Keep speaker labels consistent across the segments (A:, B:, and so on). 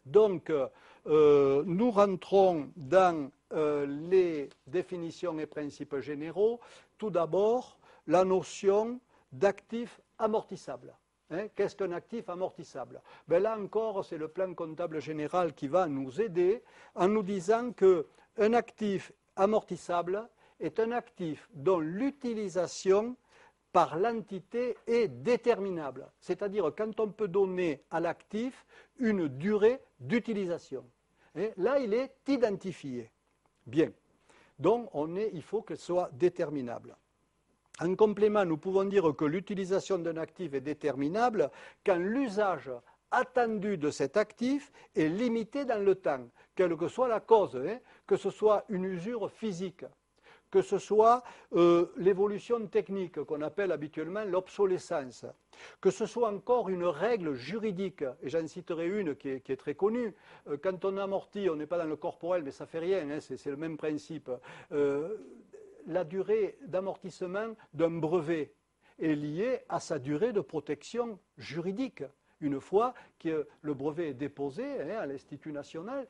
A: Donc, nous rentrons dans les définitions et principes généraux. Tout d'abord, la notion d'actif amortissable. Qu'est-ce qu'un actif amortissable? Ben là encore, c'est le plan comptable général qui va nous aider en nous disant qu'un actif amortissable est un actif dont l'utilisation par l'entité est déterminable. C'est-à-dire quand on peut donner à l'actif une durée d'utilisation. Là, il est identifié. Bien. Donc, il faut qu'il soit déterminable. En complément, nous pouvons dire que l'utilisation d'un actif est déterminable quand l'usage attendu de cet actif est limité dans le temps, quelle que soit la cause, que ce soit une usure physique, que ce soit l'évolution technique qu'on appelle habituellement l'obsolescence, que ce soit encore une règle juridique, et j'en citerai une qui est très connue. Quand on amortit, on n'est pas dans le corporel, mais ça ne fait rien, c'est le même principe. La durée d'amortissement d'un brevet est liée à sa durée de protection juridique. Une fois que le brevet est déposé à l'Institut national,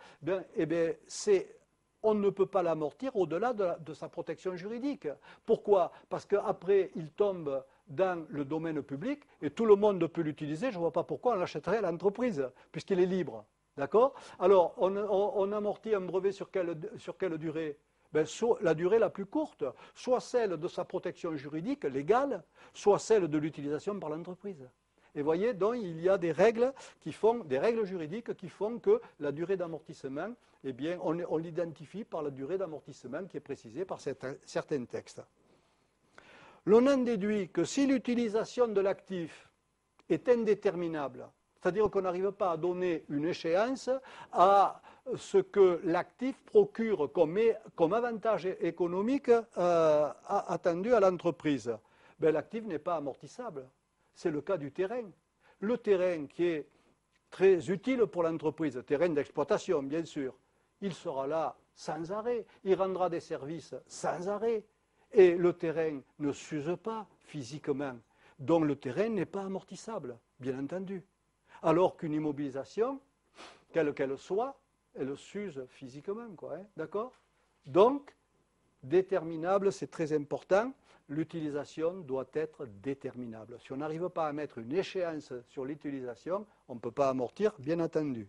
A: on ne peut pas l'amortir au-delà de sa protection juridique. Pourquoi? Parce qu'après, il tombe dans le domaine public et tout le monde peut l'utiliser. Je ne vois pas pourquoi on l'achèterait à l'entreprise, puisqu'il est libre. D'accord? Alors, on amortit un brevet sur quelle durée? Soit la durée la plus courte, soit celle de sa protection juridique légale, soit celle de l'utilisation par l'entreprise. Et vous voyez, donc il y a des règles juridiques qui font que la durée d'amortissement, eh bien, on l'identifie par la durée d'amortissement qui est précisée par certains textes. L'on en déduit que si l'utilisation de l'actif est indéterminable, c'est-à-dire qu'on n'arrive pas à donner une échéance à ce que l'actif procure comme avantage économique attendu à l'entreprise, l'actif n'est pas amortissable. C'est le cas du terrain. Le terrain qui est très utile pour l'entreprise, terrain d'exploitation bien sûr, il sera là sans arrêt, il rendra des services sans arrêt. Et le terrain ne s'use pas physiquement, donc le terrain n'est pas amortissable, bien entendu. Alors qu'une immobilisation, quelle qu'elle soit, elle s'use physiquement, d'accord? Donc, déterminable, c'est très important. L'utilisation doit être déterminable. Si on n'arrive pas à mettre une échéance sur l'utilisation, on ne peut pas amortir, bien entendu.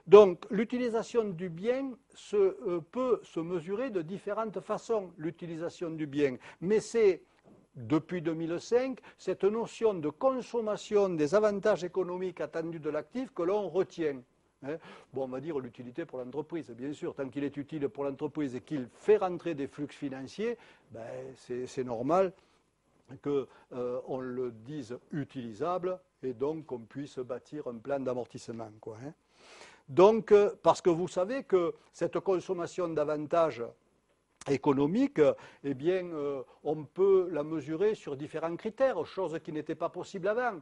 A: Donc, l'utilisation du bien peut se mesurer de différentes façons, l'utilisation du bien. Mais c'est, depuis 2005, cette notion de consommation des avantages économiques attendus de l'actif que l'on retient. Bon, on va dire l'utilité pour l'entreprise, bien sûr, tant qu'il est utile pour l'entreprise et qu'il fait rentrer des flux financiers, c'est normal qu'on le dise utilisable et donc qu'on puisse bâtir un plan d'amortissement. Donc, parce que vous savez que cette consommation d'avantages économiques, eh bien, on peut la mesurer sur différents critères, chose qui n'était pas possible avant.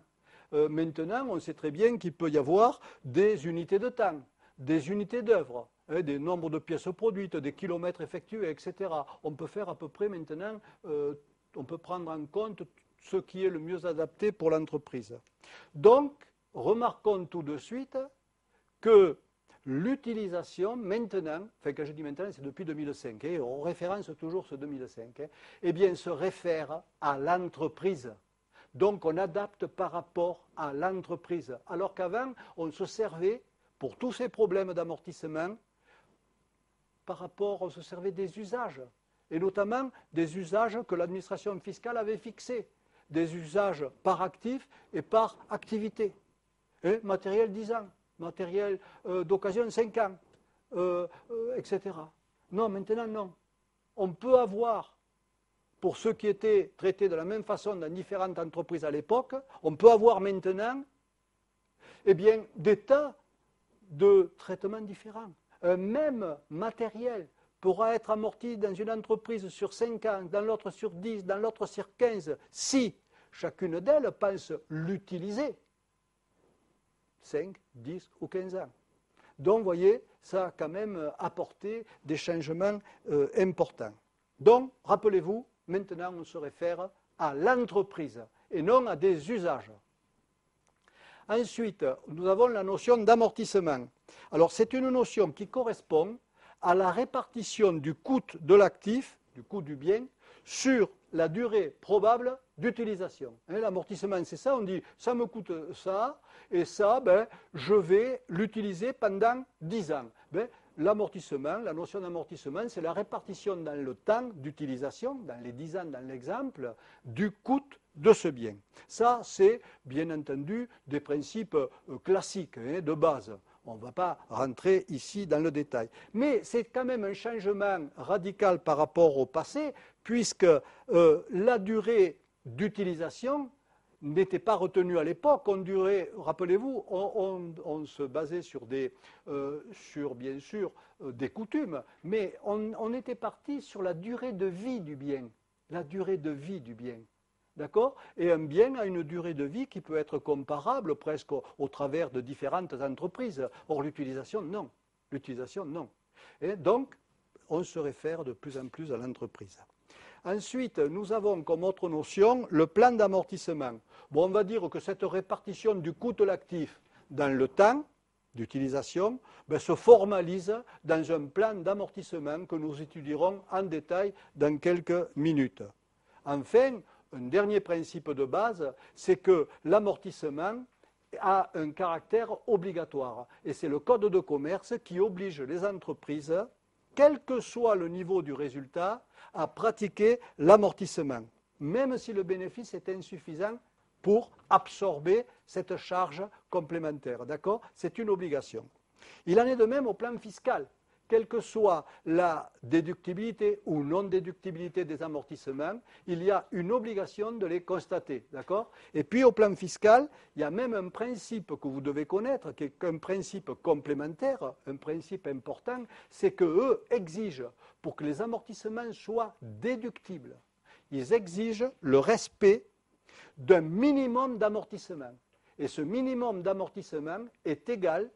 A: Maintenant, on sait très bien qu'il peut y avoir des unités de temps, des unités d'œuvre, des nombres de pièces produites, des kilomètres effectués, etc. On peut faire à peu près maintenant, on peut prendre en compte ce qui est le mieux adapté pour l'entreprise. Donc, remarquons tout de suite que l'utilisation maintenant, enfin quand je dis maintenant, c'est depuis 2005, on référence toujours ce 2005, eh bien se réfère à l'entreprise. Donc on adapte par rapport à l'entreprise. Alors qu'avant, on se servait, pour tous ces problèmes d'amortissement, on se servait des usages. Et notamment des usages que l'administration fiscale avait fixés. Des usages par actif et par activité. Matériel 10 ans, matériel d'occasion 5 ans, etc. Non, maintenant non. On peut avoir, pour ceux qui étaient traités de la même façon dans différentes entreprises à l'époque, on peut avoir maintenant des tas de traitements différents. Un même matériel pourra être amorti dans une entreprise sur 5 ans, dans l'autre sur 10, dans l'autre sur 15, si chacune d'elles pense l'utiliser 5, 10 ou 15 ans. Donc, vous voyez, ça a quand même apporté des changements importants. Donc, rappelez-vous, maintenant, on se réfère à l'entreprise et non à des usages. Ensuite, nous avons la notion d'amortissement. Alors, c'est une notion qui correspond à la répartition du coût de l'actif, du coût du bien, sur la durée probable d'utilisation. L'amortissement, c'est ça, on dit, ça me coûte ça, et ça, je vais l'utiliser pendant 10 ans. L'amortissement, la notion d'amortissement, c'est la répartition dans le temps d'utilisation, dans les 10 ans dans l'exemple, du coût de ce bien. Ça, c'est bien entendu des principes classiques, de base. On ne va pas rentrer ici dans le détail. Mais c'est quand même un changement radical par rapport au passé, puisque la durée d'utilisation n'était pas retenue à l'époque. Rappelez-vous, on se basait sur bien sûr des coutumes, mais on était parti sur la durée de vie du bien. La durée de vie du bien. D'accord? Et un bien a une durée de vie qui peut être comparable presque au travers de différentes entreprises. Or, l'utilisation, non. L'utilisation, non. Et donc, on se réfère de plus en plus à l'entreprise. Ensuite, nous avons comme autre notion le plan d'amortissement. Bon, on va dire que cette répartition du coût de l'actif dans le temps d'utilisation se formalise dans un plan d'amortissement que nous étudierons en détail dans quelques minutes. Enfin, un dernier principe de base, c'est que l'amortissement a un caractère obligatoire. Et c'est le Code de commerce qui oblige les entreprises, quel que soit le niveau du résultat, à pratiquer l'amortissement, même si le bénéfice est insuffisant pour absorber cette charge complémentaire. D'accord? C'est une obligation. Il en est de même au plan fiscal. Quelle que soit la déductibilité ou non-déductibilité des amortissements, il y a une obligation de les constater. D'accord? Et puis au plan fiscal, il y a même un principe que vous devez connaître, qui est un principe complémentaire, un principe important, c'est qu'eux exigent, pour que les amortissements soient déductibles, ils exigent le respect d'un minimum d'amortissement. Et ce minimum d'amortissement est égal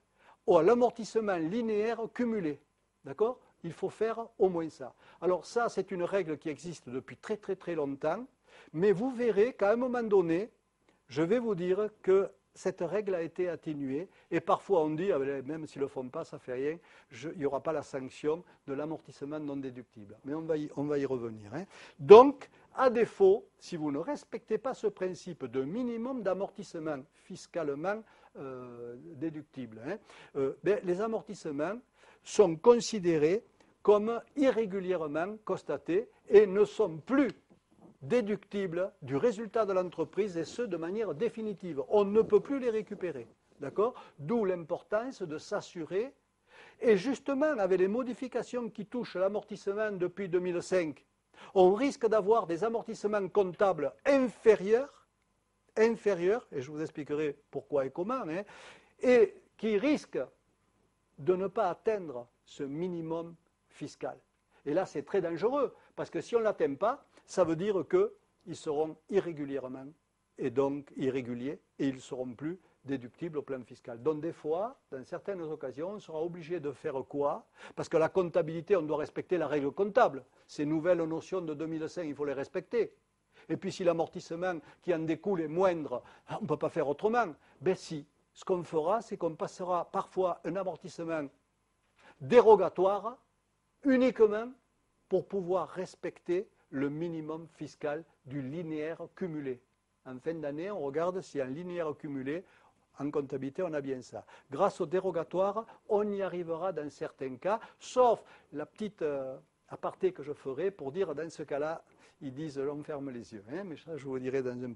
A: à l'amortissement linéaire cumulé. D'accord? Il faut faire au moins ça. Alors ça, c'est une règle qui existe depuis très très très longtemps, mais vous verrez qu'à un moment donné, je vais vous dire que cette règle a été atténuée, et parfois on dit, même s'ils ne le font pas, ça ne fait rien, il n'y aura pas la sanction de l'amortissement non déductible. Mais on va y revenir. Donc, à défaut, si vous ne respectez pas ce principe de minimum d'amortissement fiscalement déductible, les amortissements sont considérés comme irrégulièrement constatés et ne sont plus déductibles du résultat de l'entreprise, et ce de manière définitive. On ne peut plus les récupérer. D'accord? D'où l'importance de s'assurer. Et justement, avec les modifications qui touchent l'amortissement depuis 2005, on risque d'avoir des amortissements comptables inférieurs, et je vous expliquerai pourquoi et comment, et qui risquent de ne pas atteindre ce minimum fiscal. Et là, c'est très dangereux, parce que si on ne l'atteint pas, ça veut dire qu'ils seront irrégulièrement, et donc irréguliers, et ils ne seront plus déductibles au plan fiscal. Donc des fois, dans certaines occasions, on sera obligé de faire quoi? Parce que la comptabilité, on doit respecter la règle comptable. Ces nouvelles notions de 2005, il faut les respecter. Et puis si l'amortissement qui en découle est moindre, on ne peut pas faire autrement. Ben si, ce qu'on fera, c'est qu'on passera parfois un amortissement dérogatoire uniquement pour pouvoir respecter le minimum fiscal du linéaire cumulé. En fin d'année, on regarde si en linéaire cumulé, en comptabilité, on a bien ça. Grâce au dérogatoire, on y arrivera dans certains cas, sauf la petite aparté que je ferai pour dire dans ce cas-là, ils disent on ferme les yeux. Mais ça, je vous dirai dans un